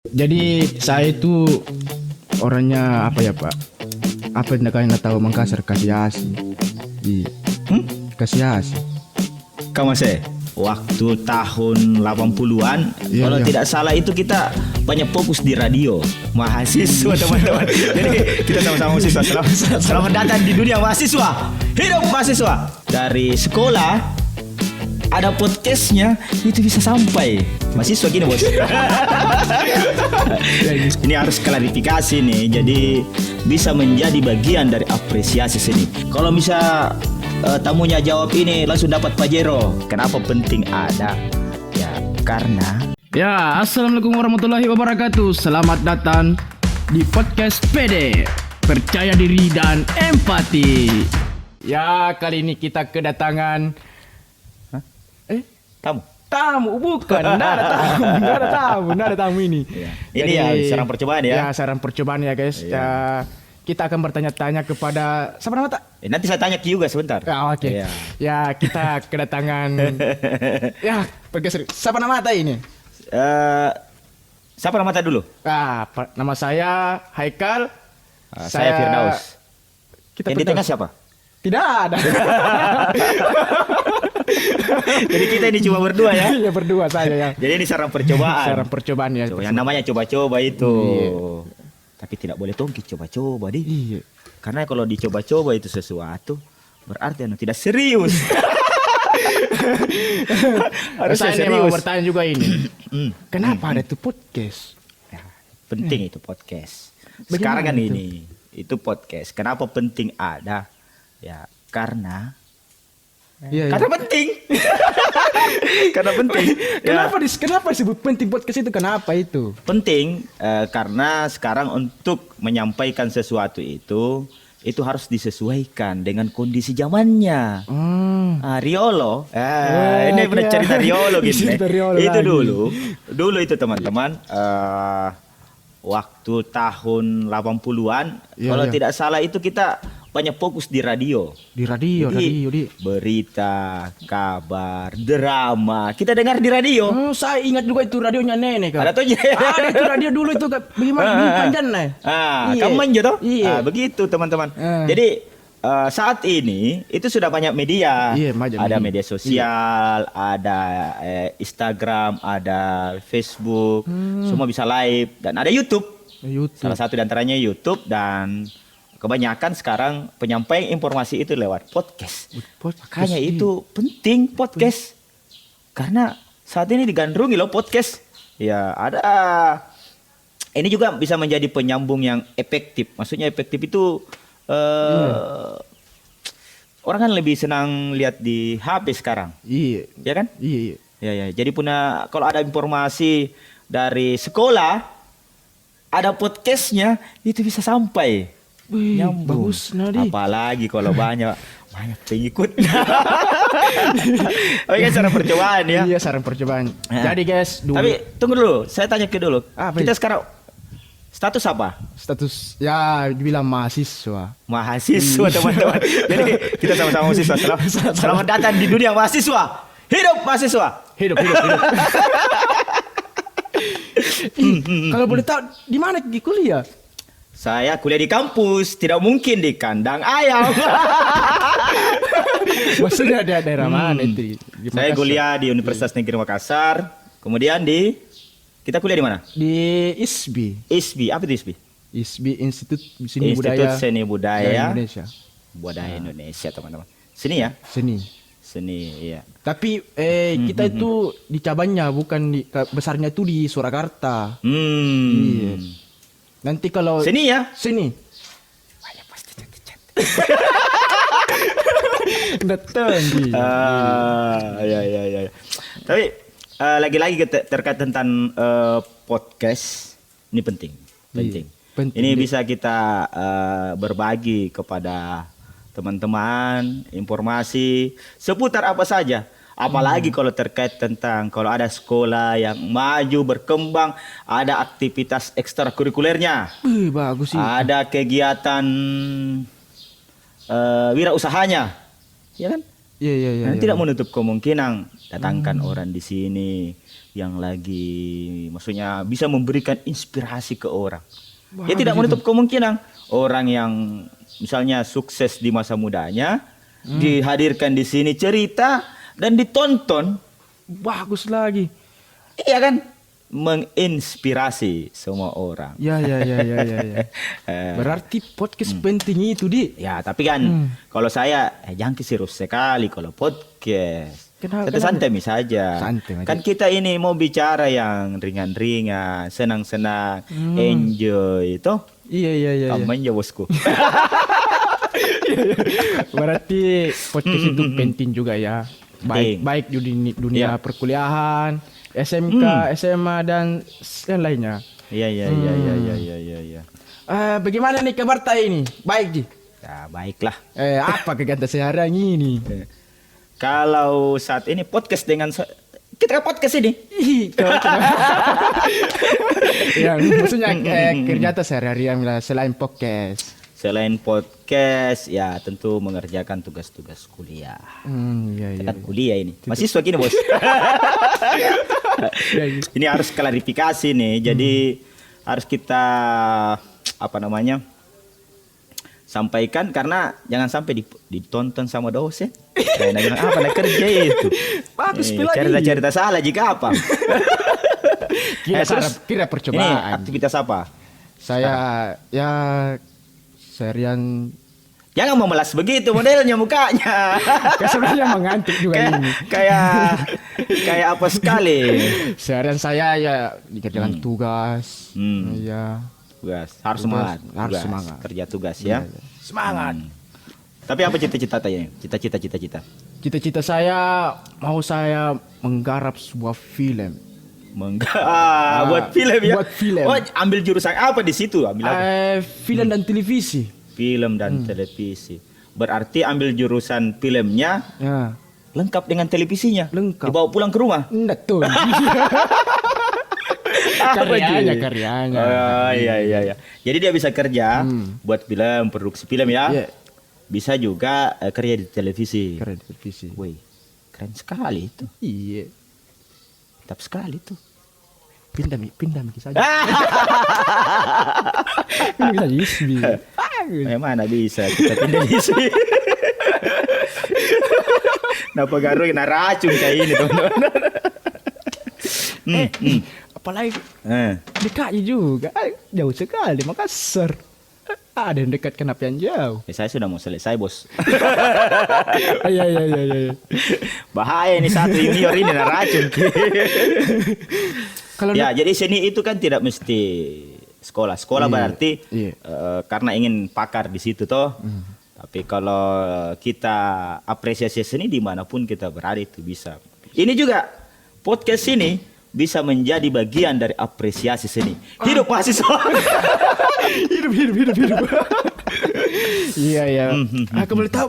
Jadi saya itu orangnya apa ya Pak? Apa yang kalian tahu Makassar kasih asi? Iya. Kasih asi. Kamu sih waktu tahun 80-an Iya, kalau iya. tidak salah itu kita banyak fokus di radio mahasiswa teman-teman. Jadi kita sama-sama mahasiswa. Selamat datang di dunia mahasiswa. Hidup mahasiswa. Dari sekolah ada podcastnya itu bisa sampai mahasiswa gini bos. Ini harus klarifikasi nih. Jadi bisa menjadi bagian dari apresiasi sini. Kalau bisa tamunya jawab ini langsung dapat Pajero. Kenapa penting ada? Ya karena Ya, assalamualaikum warahmatullahi wabarakatuh. Selamat datang di podcast PD. Percaya diri dan empati. Ya, kali ini kita kedatangan kamu. tamu, bukan. Nggak ada tamu ini. Ya. Ini ya saran percobaan ya. Ya, saran percobaan ya, guys. Iya. Ya, kita akan bertanya-tanya kepada siapa nama tak? Nanti saya tanya Ki juga sebentar. Ya, oke. Iya. Ya, kita kedatangan. Ya, pergeser. Siapa nama tak ini? Siapa nama dulu? Nama saya Haikal. Saya Firdaus. Kita Yang di tengah Firdaus. siapa? Tidak ada. Jadi kita ini cuma berdua ya. Ya berdua saya yang. Jadi ini saran percobaan. Saran percobaan ya. Yang namanya coba-coba itu. Iya. Tapi tidak boleh tongki coba-coba deh. Iya. Karena kalau dicoba-coba itu sesuatu berarti anu tidak serius. Harusnya Saya ini mau serius. bertanya juga ini. Kenapa ada itu podcast? Ya, penting itu podcast. Bagaimana Sekarang kan itu? ini itu podcast. Kenapa penting ada? Ya karena Iya. karena penting. Karena penting. Ya, Kenapa disebut penting podcast itu? Kenapa itu? penting karena sekarang untuk menyampaikan sesuatu itu harus disesuaikan dengan kondisi zamannya. Riolo, ini pernah iya. cerita Riolo gitu. Cerita Riolo Itu lagi. dulu itu teman-teman. Waktu tahun 80-an, Iya, kalau iya. tidak salah itu kita banyak fokus di radio. Di radio, Jadi, di. berita, kabar, drama. Kita dengar di radio. Saya ingat juga itu radionya nenek kan. Ada tuh Ada itu radio dulu itu Kak. Bagaimana di panjang nih? Iya. Kamu manja toh? Iya. Begitu teman-teman. Ah. Jadi saat ini itu sudah banyak media. Iya, banyak Ada media. media sosial, ada Instagram, ada Facebook, semua bisa live dan ada YouTube. YouTube. Salah satu di antaranya YouTube dan kebanyakan sekarang penyampaian informasi itu lewat podcast. Makanya iya. itu penting podcast. Karena saat ini digandrungi loh podcast. Ya ada. Ini juga bisa menjadi penyambung yang efektif. Maksudnya efektif itu orang kan lebih senang lihat di HP sekarang, Iya. ya kan? Iya. Ya. Jadi punya kalau ada informasi dari sekolah, ada podcastnya itu bisa sampai. Wih, Nyambung. bagus Nadi. Apalagi kalau banyak pengikut. Oke kan cara percobaan ya. Iya, saran percobaan. Ya. Jadi guys, dulu Tapi tunggu dulu, saya tanya ke dulu. Apa Kita itu? sekarang status apa? status ya dibilang mahasiswa. Mahasiswa teman-teman. Jadi kita sama-sama mahasiswa. Selamat datang di dunia mahasiswa. Hidup mahasiswa. Hidup. Kalau boleh tahu di mana Ki kuliah? Saya kuliah di kampus, tidak mungkin di kandang ayam. Maksudnya ada daerah mana itu? Di Saya Makassar? kuliah di Universitas Negeri Makassar. Kemudian kita kuliah di mana? Di ISBI. ISBI. Apa itu ISBI? ISBI Institut Seni Institut Budaya Seni Budaya Indonesia. Budaya Indonesia, teman-teman. Sini ya. Seni. Iya. Tapi kita itu di cabangnya bukan di besarnya itu di Surakarta. Iya. Nanti kalau Sini ya. sini. Banyak pasti cantik-cantik. Datang Ki. Ya. Tapi lagi-lagi terkait tentang podcast ini penting. Iya, penting. Ini bisa kita berbagi kepada teman-teman informasi seputar apa saja. Apalagi kalau terkait tentang kalau ada sekolah yang maju berkembang, ada aktivitas ekstrakurikulernya, Wih, bagus sih. ada kegiatan wirausahanya, ya kan? Iya. Tidak menutup kemungkinan datangkan orang di sini yang lagi maksudnya bisa memberikan inspirasi ke orang. Ya Bagus tidak itu. menutup kemungkinan orang yang misalnya sukses di masa mudanya dihadirkan di sini cerita dan ditonton, Bagus lagi. iya kan? Menginspirasi semua orang. Ya. Berarti podcast penting itu, Di. Ya, tapi kan kalau saya jangan serius sekali kalau podcast. Kenapa? Santai-santai saja. Santai aja. Kan kita ini mau bicara yang ringan-ringan, senang-senang, enjoy itu. Iya. Aman ya bosku. Berarti podcast itu penting juga ya. Penting. Baik di dunia Iya. perkuliahan, SMK, SMA dan yang lainnya. Iya. Bagaimana nih kabar Tai ini? Baik, Ji. Ya, baiklah. Apa kegiatan sehari ini? Kalau saat ini podcast dengan kita podcast ini. Ih, ya, maksudnya kegiatan sehari-harian lah selain podcast. Selain podcast, ya tentu mengerjakan tugas-tugas kuliah. Iya. Kan kuliah ini. Mahasiswa gini, Bos. Ini harus klarifikasi nih. Jadi harus kita sampaikan karena jangan sampai ditonton sama dosen. Apa nak kerja itu? Bagus pula Cerita-cerita salah jika apa? Kira Ini percobaan. aktivitas apa? Saya ya seharian Jangan memelas begitu modelnya mukanya. sebenarnya mengantuk juga ini. kayak apa sekali. Seharian saya ya dikerjakan tugas. Hmm. Ya. Tugas harus semangat. Harus Tugas. semangat. Kerja tugas ya. Semangat. Tapi apa cita-cita tanya? Cita-cita. Cita-cita saya saya menggarap sebuah film. Buat film ya. Buat film. Oh, ambil jurusan apa di situ? Ambil apa? Film dan televisi. Film dan televisi. Berarti ambil jurusan filmnya Ya. lengkap dengan televisinya. Lengkap. Dibawa pulang ke rumah. Enggak tuh. Karyanya. Oh, iya. Jadi dia bisa kerja buat film, produksi film ya. Iya. Bisa juga kerja di televisi. Keren televisi. Wih, keren sekali itu. Iya. Mantap sekali itu. Pindah Miki saja. Pindah saja Isbi. Mana bisa kita pindah di sini. Napa garu kena racun kayak ini teman-teman. Apalagi Eh. dekatnya juga. Jauh sekali Makassar. Ada yang dekat kenapa yang jauh? Saya sudah mau selesai bos. Iya. Bahaya ini satu junior ini nah racun. Kalau Ya jadi seni itu kan tidak mesti sekolah. Sekolah Iya, berarti iya. Karena ingin pakar di situ toh. Tapi kalau kita apresiasi seni dimanapun kita berada itu bisa. Ini juga podcast ini bisa menjadi bagian dari apresiasi seni. Hidup mahasiswa. hidup. Iya. Aku boleh tahu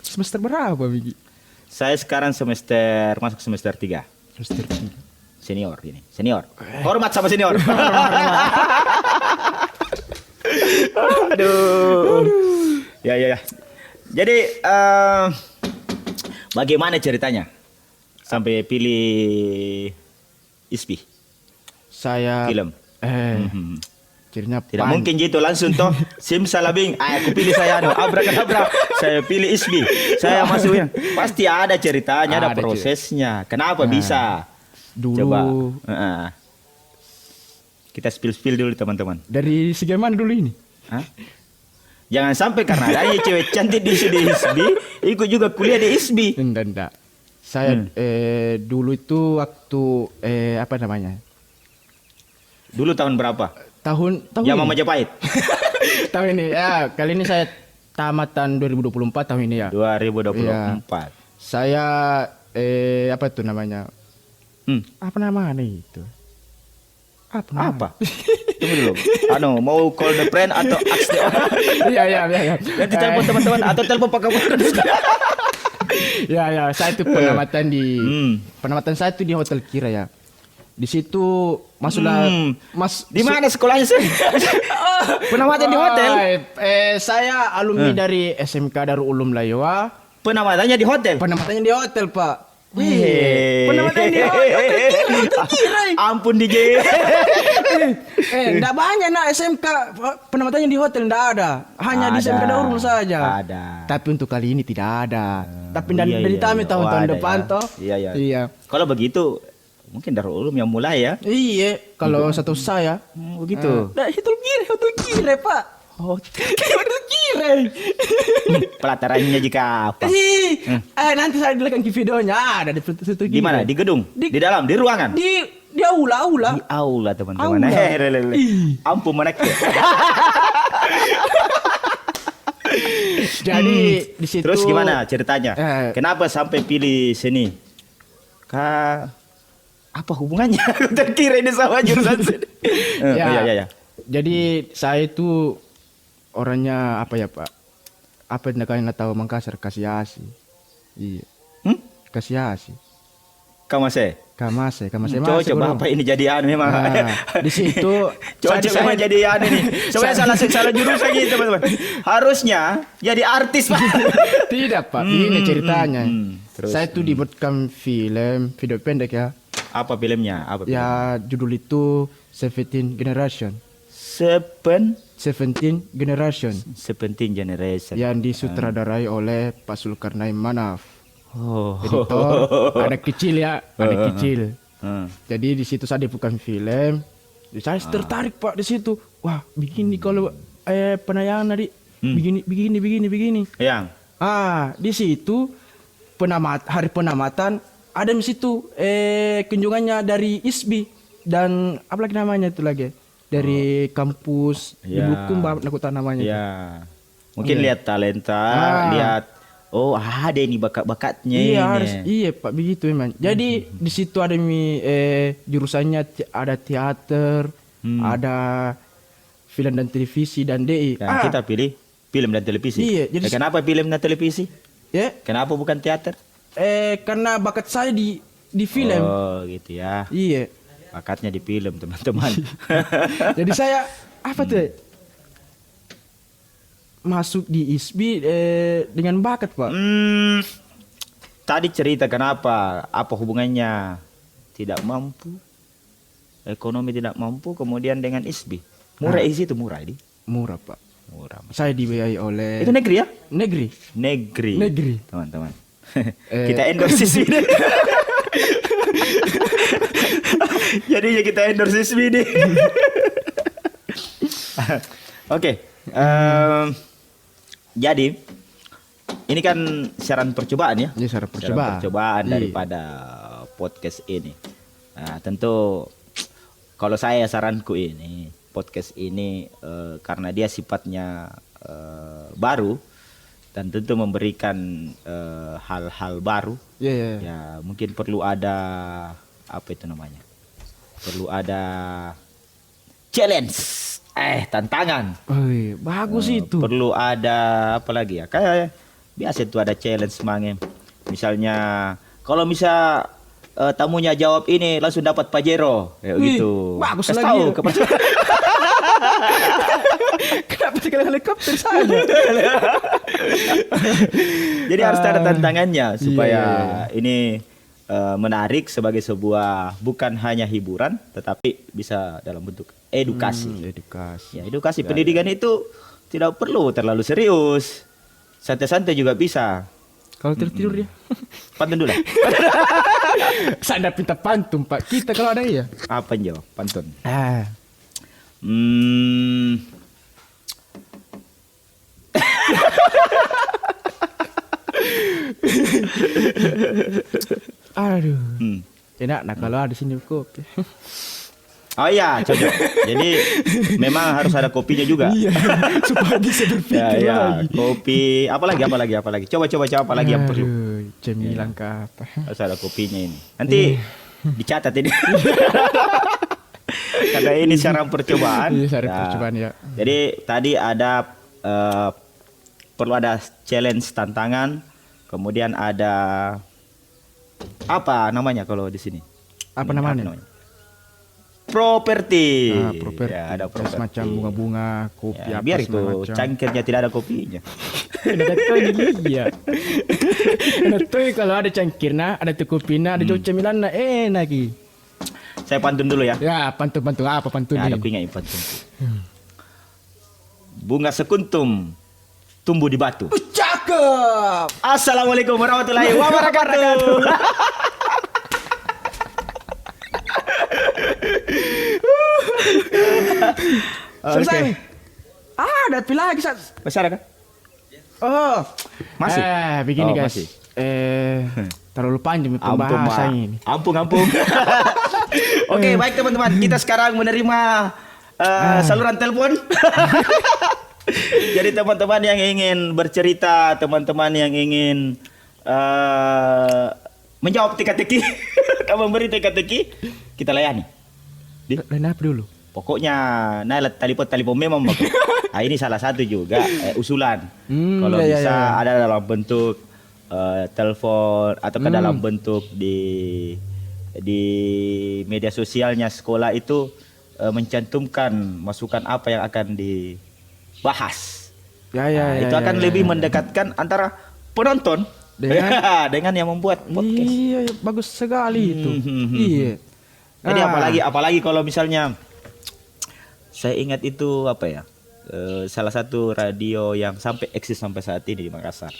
semester berapa Miki? Saya sekarang masuk semester 3. Semester 3. Senior ini, senior. Hormat sama senior. Aduh. Ya. Jadi bagaimana ceritanya sampai pilih ISPI Saya film? Ceritanya Tidak mungkin gitu langsung toh simsalabing. Aku pilih saya abrakadabra. Saya pilih ISPI. Saya masukin. Pasti ada ceritanya, ada Ada prosesnya. Kenapa bisa? dulu Coba. Kita spill dulu teman-teman. dari segi mana dulu ini? Hah? Jangan sampai karena ada cewek cantik di ISBI, ikut juga kuliah di ISBI. Enggak. Saya dulu itu waktu apa namanya? Dulu tahun berapa? Tahun Zaman ini. Majapahit. Tahun ini ya, kali ini saya tamatan 2024 tahun ini ya. 2024. Saya apa itu namanya? Apa namanya itu? Apa? Tunggu dulu. Mau call the friend atau ask the owner? Iya. Nanti telepon teman-teman atau telepon Pak Kapolres. Ya, saya itu penamatan saya itu di Hotel Kira ya. Di situ masuklah Di mana sekolahnya sih? Penamatan di hotel. Saya alumni dari SMK Darul Ulum Laywa. Penamatannya di hotel. Penamatannya di hotel, Pak. Penamatan di hotel kira. Ampun DJ. Enggak banyak nak SMK penamatannya di hotel enggak ada. Hanya di SMK Darul saja. Ada. Tapi untuk kali ini tidak ada. Tapi Iya, dari iya, kami iya. tahun-tahun Oh, ada depan ya. toh. Iya. Iya. Kalau begitu mungkin Darul Ulum yang mulai ya. Iya, kalau satu saya. Begitu. Nah, hotel kire, Pak. Hotel kire. Pelatarannya jika apa? Nanti saya lihatkan di videonya ada di hotel kire. Di mana? Di gedung? Di dalam? Di ruangan? Di aula. Di aula teman-teman. Aula. Ampun menek. Jadi di situ. Terus gimana ceritanya? Kenapa sampai pilih seni? Apa hubungannya? Terkira ini sama jurusan seni. Ya. Jadi saya itu orangnya apa ya Pak? Apa yang kalian tahu Makassar Kasiasi. Iya. Kasiasi. Kamase. Cocok Bapak ini jadi memang. Di situ cocok memang jadi nih. Sebenarnya salah jurusan gitu teman-teman. Harusnya jadi artis Pak. Tidak Pak, ini ceritanya. Terus, saya tuh dibuatkan video pendek ya. Apa filmnya? Ya judul itu 17 Generation. 17 Generation. Yang disutradarai oleh Pak Zulkarnain Manaf. Editor, ada kecil. Jadi di situ saya bukan film. Saya tertarik Pak di situ. Wah, begini kalau penayangan tadi begini. Yang. Di situ hari penamatan ada di situ kunjungannya dari ISBI dan apa lagi namanya itu lagi dari kampus di Bulukum aku tak namanya. Ya. Mungkin lihat talenta, lihat ada ini bakat-bakatnya Iya Pak begitu memang. Jadi di situ ada jurusannya ada teater, ada film dan televisi dan DI. Kita pilih film dan televisi. Iya, jadi kenapa film dan televisi? Ya. Kenapa bukan teater? Karena bakat saya di film. Oh, gitu ya. Iya. Bakatnya di film, teman-teman. Jadi saya masuk di ISBI dengan bakat Pak. Tadi cerita kenapa? Apa hubungannya? Tidak mampu, ekonomi tidak mampu, kemudian dengan ISBI. Murah isi itu murah ini. Murah Pak. Murah. Saya dibiayai oleh. Itu negeri ya? Negeri. Teman-teman. Kita endorse ISBI. Jadinya kita endorse ISBI nih. Oke. Jadi ini kan siaran percobaan ya? Ini siaran percobaan daripada podcast ini. Nah, tentu kalau saya saranku ini podcast ini karena dia sifatnya baru dan tentu memberikan hal-hal baru. Ya mungkin perlu ada apa itu namanya? Perlu ada challenge. Tantangan. Bagus itu. Perlu ada apa lagi ya? Kayak biasa itu ada challenge mange. Misalnya kalau tamunya jawab ini langsung dapat Pajero. Gitu. Bagus kasih lagi. Tahu Kenapa sekali helikopter saja? Jadi harus ada tantangannya supaya ini menarik sebagai sebuah bukan hanya hiburan tetapi bisa dalam bentuk edukasi. Edukasi pendidikan itu tidak perlu terlalu serius. Santai-santai juga bisa. Kalau tertidur dia. Pantun dulu. Saya pinta pantun Pak. Kita kalau ada ya. Apa jawab pantun? Aduh. Enak kalau ada sini kopi. Oh iya, cocok. Jadi memang harus ada kopinya juga. Iya. Supaya bisa berpikir lagi. Kopi, apa lagi? Coba apa lagi yang perlu? Cemilan ke apa? Harus ada kopinya ini. Nanti dicatat ini. Karena ini siaran percobaan. Percobaan ya. Jadi tadi ada perlu ada challenge tantangan, kemudian ada apa namanya kalau di sini? Apa namanya? properti. Properti. Ya, ada properti. Semacam bunga-bunga, kopi Ya, apa biar itu semacam. cangkirnya tidak ada kopinya. Ada tuh iya. Ada tuh kalau ada cangkirna, ada tuh kopinya, ada juga cemilanna enak ki. Saya pantun dulu ya. Ya, pantun apa pantun Ya, ada nih? pingat ini pantun. Bunga sekuntum tumbuh di batu. Cakep. Assalamualaikum warahmatullahi wabarakatuh. Selesai. Oke. Ada pilih lagi Sat. Masih ada kan? Oh, Masih? begini Oh, guys. masih. Terlalu panjang Ampun, pembahasan Mak. ini. Ampun. Oke, baik teman-teman. Kita sekarang menerima saluran telepon. Jadi teman-teman yang ingin bercerita, teman-teman yang ingin menjawab teka-teki, memberi teka-teki, kita layani. Lain apa dulu? Pokoknya naik telepon memang bagus. Nah, ini salah satu juga usulan. Kalau iya, bisa iya. ada dalam bentuk telepon atau dalam bentuk di media sosialnya sekolah itu mencantumkan masukan apa yang akan dibahas. Ya. Itu akan lebih mendekatkan antara penonton Dengan- dengan yang membuat podcast. Iya, bagus sekali itu. Iya. Jadi apalagi kalau misalnya saya ingat itu apa ya, salah satu radio yang sampai eksis sampai saat ini di Makassar,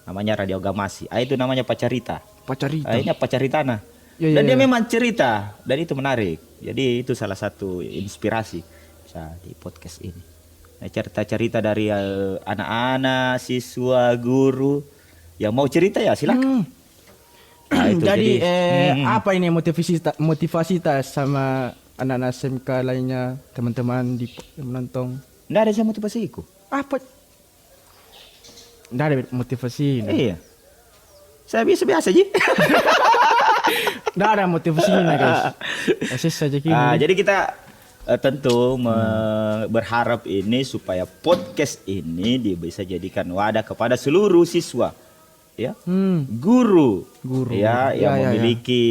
namanya Radio Gamasi. Itu namanya Pacarita. Pacarita. Ini Pacaritana. Ya, Dan ya, dia ya. memang cerita dan itu menarik. Jadi itu salah satu inspirasi bisa di podcast ini. Nah, cerita-cerita dari anak-anak, siswa, guru yang mau cerita ya silakan. Nah, itu Jadi jadi- apa ini motivasi sama anak-anak SMK lainnya, teman-teman yang menonton? Nggak ada yang motivasiku. Apa? Nggak ada motivasi. Iya. Saya biasa aja. Nggak ada motivasinya guys. Asis saja gini. Jadi kita tentu berharap ini supaya podcast ini bisa jadikan wadah kepada seluruh siswa, ya, guru, ya, yang memiliki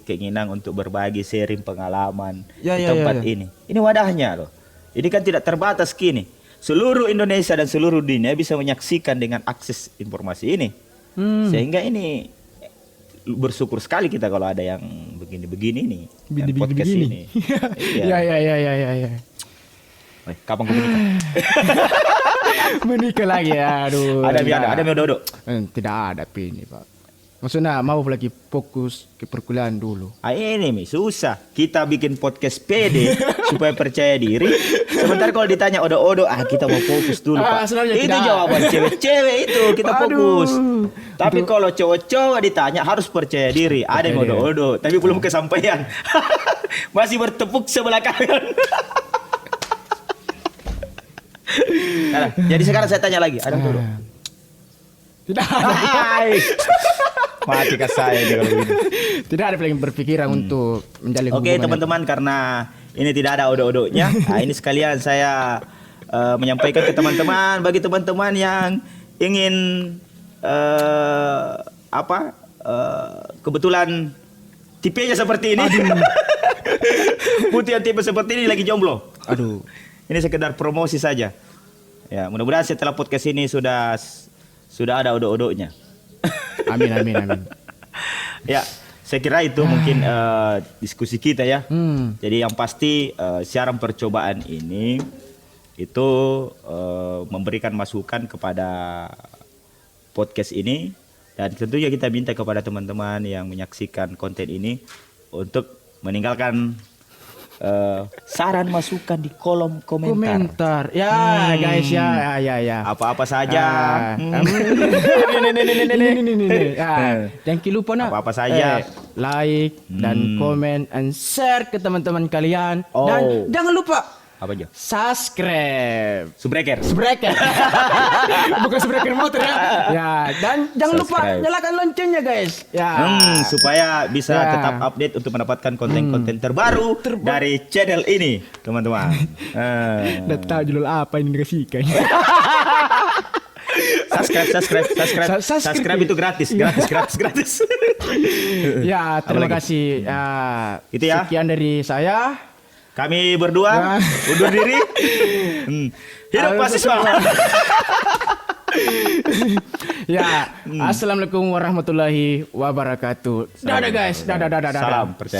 keinginan untuk berbagi sharing pengalaman Ya, di ya, tempat ya. ini. Ini wadahnya loh. Ini kan tidak terbatas kini. Seluruh Indonesia dan seluruh dunia bisa menyaksikan dengan akses informasi ini. Sehingga ini bersyukur sekali kita kalau ada yang begini-begini nih, yang podcast ini. Iya. Ya. Woi, kapan kau menikah? Menikah lagi, aduh. Ada Dodo. Tidak ada ini Pak. Maksudnya mau lagi fokus ke perkuliahan dulu. Ini Mi, susah. Kita bikin podcast pede supaya percaya diri. Sebentar kalau ditanya odo-odo, kita mau fokus dulu Pak. Sebenarnya Itu tidak. jawaban cewek-cewek itu, kita fokus. Tapi kalau cowok-cowok ditanya harus percaya diri. Ada yang odo-odo, tapi belum kesampaian. Masih bertepuk sebelah kanan. Nah, jadi sekarang saya tanya lagi, ada odo? Tidak ada. Mati ke saya ini kalau begini. Tidak ada yang berpikiran untuk menjalin Oke hubungan. teman-teman, karena ini tidak ada odo-odonya, ini sekalian saya menyampaikan ke teman-teman, bagi teman-teman yang ingin kebetulan tipenya seperti ini, putih yang tipe seperti ini lagi jomblo. Aduh. Ini sekedar promosi saja. Ya, mudah-mudahan setelah podcast ini sudah ada odo-odonya. Amin. Ya, saya kira itu mungkin diskusi kita ya. Jadi yang pasti siaran percobaan ini itu memberikan masukan kepada podcast ini, dan tentunya kita minta kepada teman-teman yang menyaksikan konten ini untuk meninggalkan saran masukan di kolom komentar. Ya, guys ya. Apa-apa saja. Ini. Jangan lupa nak. Apa-apa saja. Like dan komen and share ke teman-teman kalian. Oh. Dan jangan lupa Apa aja? subscribe. Subreker. Subscribe. Bukan subscribe motor ya. Ya, dan jangan lupa Subscribe. nyalakan loncengnya guys. Ya. Supaya bisa Ya. tetap update untuk mendapatkan konten-konten terbaru dari channel ini, teman-teman. Udah tahu judul apa ini dikasihkan. Subscribe itu gratis. Ya, terima Apalagi? kasih. Itu ya. Sekian dari saya. Kami berdua undur diri. Hidup mahasiswa. Ya, assalamualaikum warahmatullahi wabarakatuh. Dadah guys, dadah. Salam percaya.